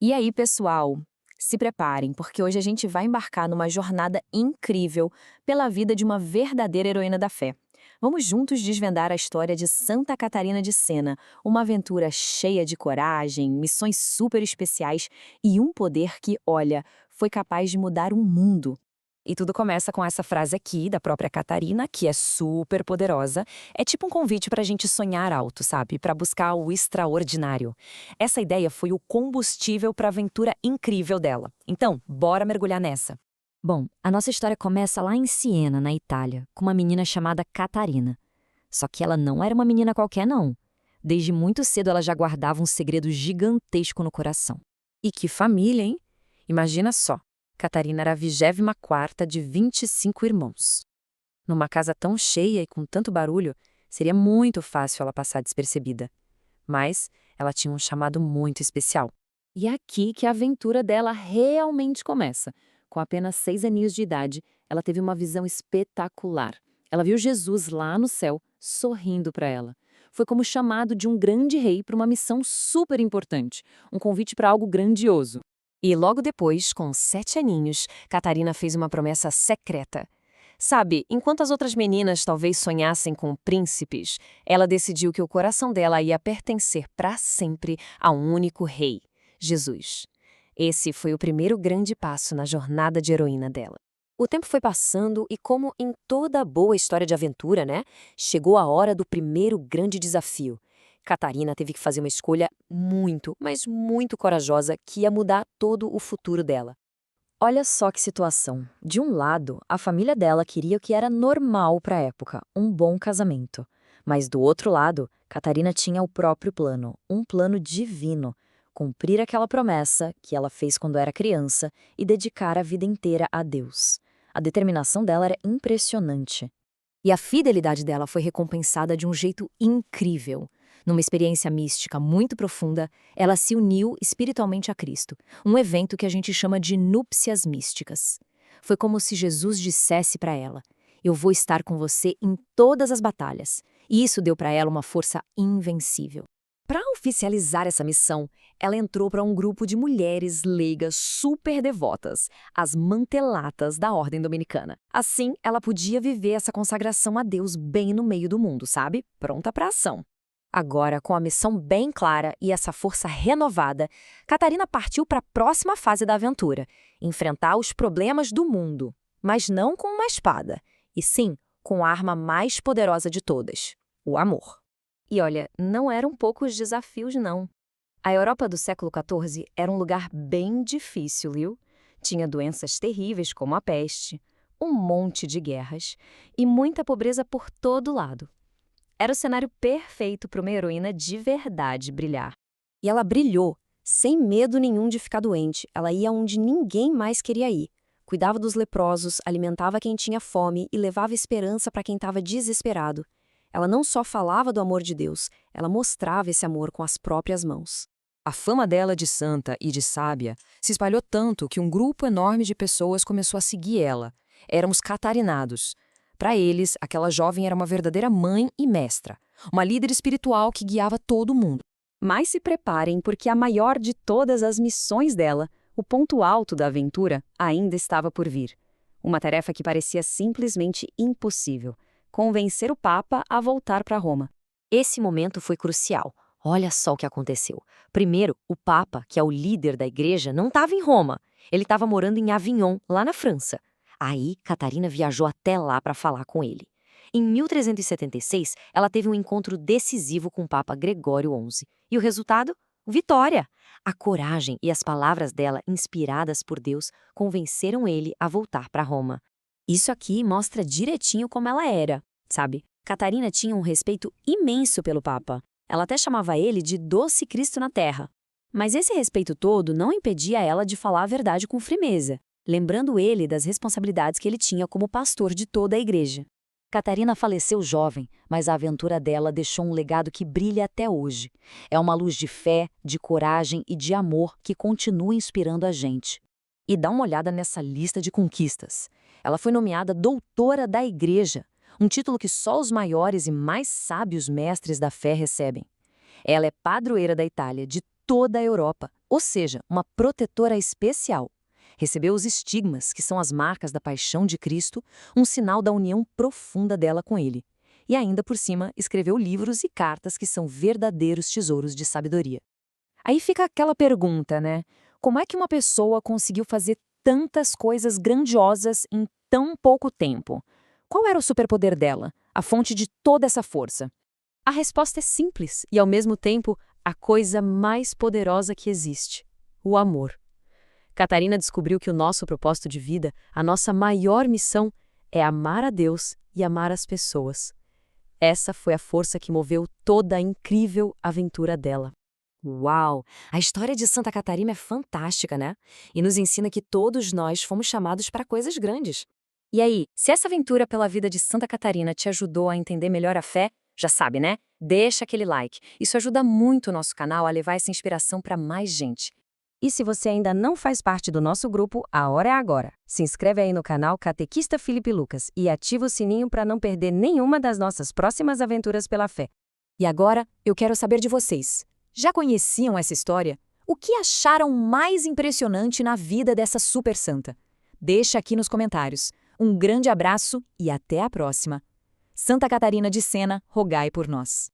E aí, pessoal? Se preparem, porque hoje a gente vai embarcar numa jornada incrível pela vida de uma verdadeira heroína da fé. Vamos juntos desvendar a história de Santa Catarina de Sena, uma aventura cheia de coragem, missões super especiais e um poder que, olha, foi capaz de mudar o mundo. E tudo começa com essa frase aqui da própria Catarina, que é super poderosa. É tipo um convite para a gente sonhar alto, sabe? Para buscar o extraordinário. Essa ideia foi o combustível para a aventura incrível dela. Então, bora mergulhar nessa. Bom, a nossa história começa lá em Siena, na Itália, com uma menina chamada Catarina. Só que ela não era uma menina qualquer, não. Desde muito cedo ela já guardava um segredo gigantesco no coração. E que família, hein? Imagina só. Catarina era a 24ª de 25 irmãos. Numa casa tão cheia e com tanto barulho, seria muito fácil ela passar despercebida. Mas ela tinha um chamado muito especial. E é aqui que a aventura dela realmente começa. Com apenas 6 aninhos de idade, ela teve uma visão espetacular. Ela viu Jesus lá no céu, sorrindo para ela. Foi como o chamado de um grande rei para uma missão super importante, um convite para algo grandioso. E logo depois, com 7 aninhos, Catarina fez uma promessa secreta. Sabe, enquanto as outras meninas talvez sonhassem com príncipes, ela decidiu que o coração dela ia pertencer para sempre a um único rei, Jesus. Esse foi o primeiro grande passo na jornada de heroína dela. O tempo foi passando e, como em toda boa história de aventura, né, chegou a hora do primeiro grande desafio. Catarina teve que fazer uma escolha muito, mas muito corajosa que ia mudar todo o futuro dela. Olha só que situação. De um lado, a família dela queria o que era normal para a época, um bom casamento. Mas do outro lado, Catarina tinha o próprio plano, um plano divino. Cumprir aquela promessa que ela fez quando era criança e dedicar a vida inteira a Deus. A determinação dela era impressionante. E a fidelidade dela foi recompensada de um jeito incrível. Numa experiência mística muito profunda, ela se uniu espiritualmente a Cristo, um evento que a gente chama de núpcias místicas. Foi como se Jesus dissesse para ela: "Eu vou estar com você em todas as batalhas." E isso deu para ela uma força invencível. Para oficializar essa missão, ela entrou para um grupo de mulheres leigas super devotas, as mantelatas da Ordem Dominicana. Assim, ela podia viver essa consagração a Deus bem no meio do mundo, sabe? Pronta para ação. Agora, com a missão bem clara e essa força renovada, Catarina partiu para a próxima fase da aventura, enfrentar os problemas do mundo. Mas não com uma espada, e sim com a arma mais poderosa de todas, o amor. E olha, não eram poucos desafios, não. A Europa do século XIV era um lugar bem difícil, viu? Tinha doenças terríveis como a peste, um monte de guerras e muita pobreza por todo lado. Era o cenário perfeito para uma heroína de verdade brilhar. E ela brilhou, sem medo nenhum de ficar doente. Ela ia onde ninguém mais queria ir. Cuidava dos leprosos, alimentava quem tinha fome e levava esperança para quem estava desesperado. Ela não só falava do amor de Deus, ela mostrava esse amor com as próprias mãos. A fama dela de santa e de sábia se espalhou tanto que um grupo enorme de pessoas começou a seguir ela. Éramos catarinados. Para eles, aquela jovem era uma verdadeira mãe e mestra, uma líder espiritual que guiava todo mundo. Mas se preparem, porque a maior de todas as missões dela, o ponto alto da aventura, ainda estava por vir. Uma tarefa que parecia simplesmente impossível: convencer o Papa a voltar para Roma. Esse momento foi crucial. Olha só o que aconteceu. Primeiro, o Papa, que é o líder da igreja, não estava em Roma. Ele estava morando em Avignon, lá na França. Aí, Catarina viajou até lá para falar com ele. Em 1376, ela teve um encontro decisivo com o Papa Gregório XI. E o resultado? Vitória! A coragem e as palavras dela, inspiradas por Deus, convenceram ele a voltar para Roma. Isso aqui mostra direitinho como ela era, sabe? Catarina tinha um respeito imenso pelo Papa. Ela até chamava ele de Doce Cristo na Terra. Mas esse respeito todo não impedia ela de falar a verdade com firmeza, lembrando ele das responsabilidades que ele tinha como pastor de toda a igreja. Catarina faleceu jovem, mas a aventura dela deixou um legado que brilha até hoje. É uma luz de fé, de coragem e de amor que continua inspirando a gente. E dá uma olhada nessa lista de conquistas. Ela foi nomeada Doutora da Igreja, um título que só os maiores e mais sábios mestres da fé recebem. Ela é padroeira da Itália de toda a Europa, ou seja, uma protetora especial. Recebeu os estigmas, que são as marcas da paixão de Cristo, um sinal da união profunda dela com ele. E ainda por cima, escreveu livros e cartas que são verdadeiros tesouros de sabedoria. Aí fica aquela pergunta, né? Como é que uma pessoa conseguiu fazer tantas coisas grandiosas em tão pouco tempo? Qual era o superpoder dela, a fonte de toda essa força? A resposta é simples e, ao mesmo tempo, a coisa mais poderosa que existe: o amor. Catarina descobriu que o nosso propósito de vida, a nossa maior missão, é amar a Deus e amar as pessoas. Essa foi a força que moveu toda a incrível aventura dela. Uau! A história de Santa Catarina é fantástica, né? E nos ensina que todos nós fomos chamados para coisas grandes. E aí, se essa aventura pela vida de Santa Catarina te ajudou a entender melhor a fé, já sabe, né? Deixa aquele like. Isso ajuda muito o nosso canal a levar essa inspiração para mais gente. E se você ainda não faz parte do nosso grupo, a hora é agora. Se inscreve aí no canal Catequista Felipe Lucas e ativa o sininho para não perder nenhuma das nossas próximas aventuras pela fé. E agora, eu quero saber de vocês. Já conheciam essa história? O que acharam mais impressionante na vida dessa super santa? Deixa aqui nos comentários. Um grande abraço e até a próxima. Santa Catarina de Sena, rogai por nós.